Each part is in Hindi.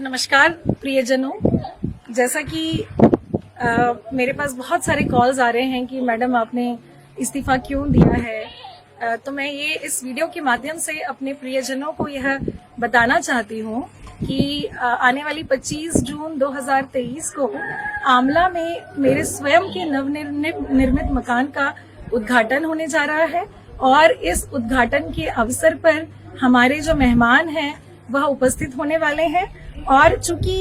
नमस्कार प्रियजनों, जैसा कि मेरे पास बहुत सारे कॉल्स आ रहे हैं कि मैडम आपने इस्तीफा क्यों दिया है, तो मैं ये इस वीडियो के माध्यम से अपने प्रियजनों को यह बताना चाहती हूँ कि आने वाली 25 जून 2023 को आमला में मेरे स्वयं के नवनिर्मित मकान का उद्घाटन होने जा रहा है और इस उद्घाटन के अवसर पर हमारे जो मेहमान हैं वह उपस्थित होने वाले हैं। और चूंकि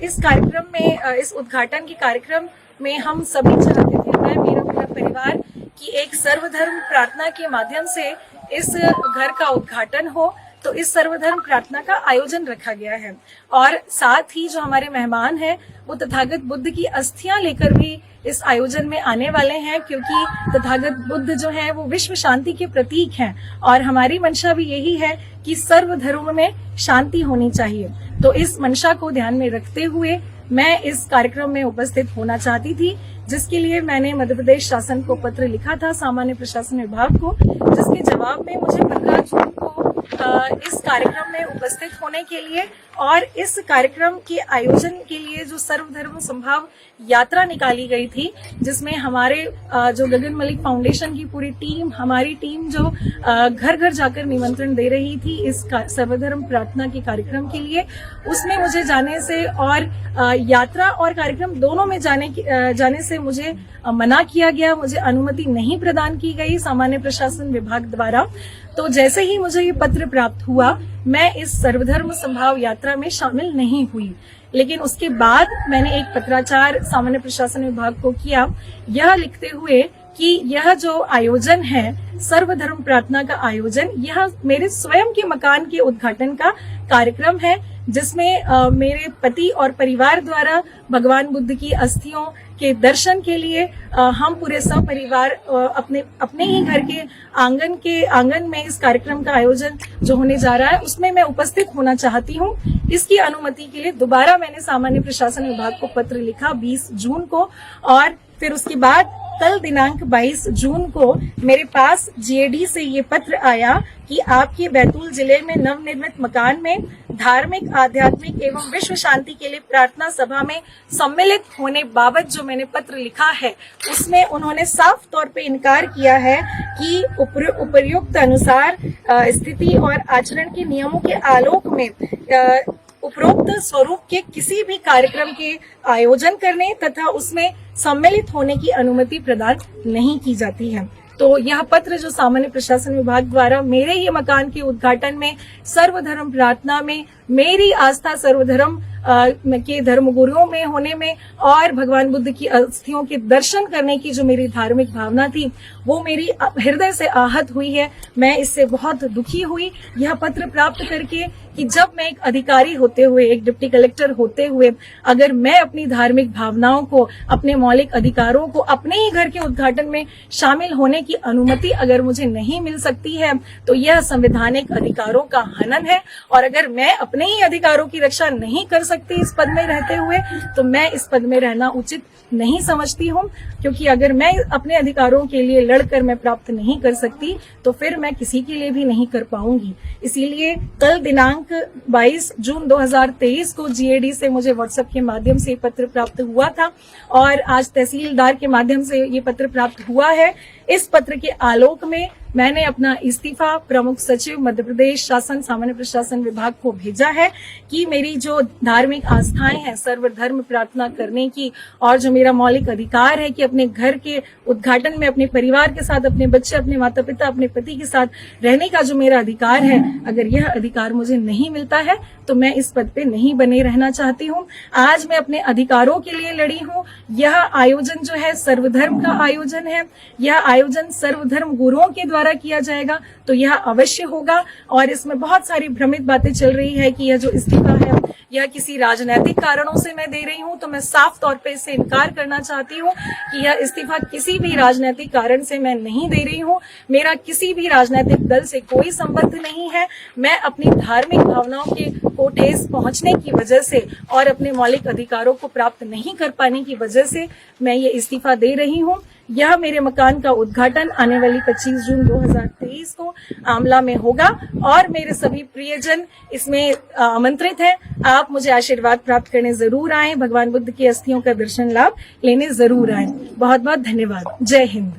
इस कार्यक्रम में इस उद्घाटन के कार्यक्रम में हम सभी चाहते थे, मैं मेरा पूरा परिवार, कि एक सर्वधर्म प्रार्थना के माध्यम से इस घर का उद्घाटन हो, तो इस सर्वधर्म प्रार्थना का आयोजन रखा गया है। और साथ ही जो हमारे मेहमान हैं वो तथागत बुद्ध की अस्थियां लेकर भी इस आयोजन में आने वाले हैं, क्योंकि तथागत बुद्ध जो है वो विश्व शांति के प्रतीक हैं और हमारी मंशा भी यही है कि सर्वधर्म में शांति होनी चाहिए। तो इस मंशा को ध्यान में रखते हुए मैं इस कार्यक्रम में उपस्थित होना चाहती थी, जिसके लिए मैंने मध्य प्रदेश शासन को पत्र लिखा था, सामान्य प्रशासन विभाग को, जिसके जवाब में मुझे 15 जून को इस कार्यक्रम में उपस्थित होने के लिए और इस कार्यक्रम के आयोजन के लिए जो सर्वधर्म संभाव यात्रा निकाली गई थी, जिसमें हमारे जो गगन मलिक फाउंडेशन की पूरी टीम, हमारी टीम जो घर घर जाकर निमंत्रण दे रही थी इस सर्वधर्म प्रार्थना के कार्यक्रम के लिए, उसमें मुझे जाने से और यात्रा और कार्यक्रम दोनों में जाने से मुझे मना किया गया, मुझे अनुमति नहीं प्रदान की गई सामान्य प्रशासन विभाग द्वारा। तो जैसे ही मुझे ये पत्र प्राप्त हुआ, मैं इस सर्वधर्म संभाव यात्रा में शामिल नहीं हुई। लेकिन उसके बाद मैंने एक पत्राचार सामान्य प्रशासन विभाग को किया, यह लिखते हुए कि यह जो आयोजन है सर्वधर्म प्रार्थना का आयोजन, यह मेरे स्वयं के मकान के उद्घाटन का कार्यक्रम है, जिसमें मेरे पति और परिवार द्वारा भगवान बुद्ध की अस्थियों के दर्शन के लिए हम पूरे सपरिवार अपने ही घर के आंगन में इस कार्यक्रम का आयोजन जो होने जा रहा है उसमें मैं उपस्थित होना चाहती हूँ। इसकी अनुमति के लिए दोबारा मैंने सामान्य प्रशासन विभाग को पत्र लिखा 20 जून को, और फिर उसके बाद कल दिनांक 22 जून को मेरे पास जीएडी से ये पत्र आया कि आपके बैतूल जिले में नवनिर्मित मकान में धार्मिक, आध्यात्मिक एवं विश्व शांति के लिए प्रार्थना सभा में सम्मिलित होने बाबत जो मैंने पत्र लिखा है, उसमें उन्होंने साफ तौर पे इनकार किया है कि उपर्युक्त अनुसार स्थिति और आचरण के नियमों के आलोक में उपरोक्त स्वरूप के किसी भी कार्यक्रम के आयोजन करने तथा उसमें सम्मिलित होने की अनुमति प्रदान नहीं की जाती है। तो यह पत्र जो सामान्य प्रशासन विभाग द्वारा मेरे ही मकान के उद्घाटन में सर्वधर्म प्रार्थना में मेरी आस्था सर्वधर्म के धर्मगुरुओं में होने में और भगवान बुद्ध की अस्थियों के दर्शन करने की जो मेरी धार्मिक भावना थी, वो मेरी हृदय से आहत हुई है। मैं इससे बहुत दुखी हुई यह पत्र प्राप्त करके कि जब मैं एक अधिकारी होते हुए, एक डिप्टी कलेक्टर होते हुए, अगर मैं अपनी धार्मिक भावनाओं को, अपने मौलिक अधिकारों को अपने ही घर के उद्घाटन में शामिल होने की अनुमति अगर मुझे नहीं मिल सकती है, तो यह संवैधानिक अधिकारों का हनन है। और अगर मैं अपने ही अधिकारों की रक्षा नहीं कर सकती इस पद में रहते हुए, तो मैं इस पद में रहना उचित नहीं समझती हूँ, क्योंकि अगर मैं अपने अधिकारों के लिए लड़कर मैं प्राप्त नहीं कर सकती, तो फिर मैं किसी के लिए भी नहीं कर पाऊंगी। इसीलिए कल दिनांक 22 जून 2023 को जीएडी से मुझे व्हाट्सएप के माध्यम से पत्र प्राप्त हुआ था और आज तहसीलदार के माध्यम से ये पत्र प्राप्त हुआ है। इस पत्र के आलोक में मैंने अपना इस्तीफा प्रमुख सचिव मध्य प्रदेश शासन सामान्य प्रशासन विभाग को भेजा है कि मेरी जो धार्मिक आस्थाएं हैं सर्वधर्म प्रार्थना करने की, और जो मेरा मौलिक अधिकार है कि अपने घर के उद्घाटन में अपने परिवार के साथ, अपने बच्चे, अपने माता पिता, अपने पति के साथ रहने का जो मेरा अधिकार है, अगर यह अधिकार मुझे नहीं मिलता है तो मैं इस पद पे नहीं बने रहना चाहती हूँ। आज मैं अपने अधिकारों के लिए लड़ी हूँ। यह आयोजन जो है सर्वधर्म का आयोजन है, यह आयोजन सर्वधर्म गुरुओं के द्वारा किया जाएगा, तो यह अवश्य होगा। और इसमें बहुत सारी भ्रमित बातें चल रही है कि यह जो इस्तीफा है यह किसी राजनीतिक कारणों से मैं दे रही हूं, तो मैं साफ तौर पे इससे इनकार करना चाहती हूं कि यह इस्तीफा किसी भी राजनीतिक कारण से मैं नहीं दे रही हूं। मेरा किसी भी राजनीतिक दल से कोई संबंध नहीं है। मैं अपनी धार्मिक भावनाओं को कोटेस पहुंचने की वजह से और अपने मौलिक अधिकारों को प्राप्त नहीं कर पाने की वजह से मैं ये इस्तीफा दे रही हूं। यह मेरे मकान का उद्घाटन आने वाली 25 जून 2023 को आमला में होगा और मेरे सभी प्रियजन इसमें आमंत्रित हैं। आप मुझे आशीर्वाद प्राप्त करने जरूर आएं, भगवान बुद्ध की अस्थियों का दर्शन लाभ लेने जरूर आएं। बहुत बहुत धन्यवाद। जय हिंद।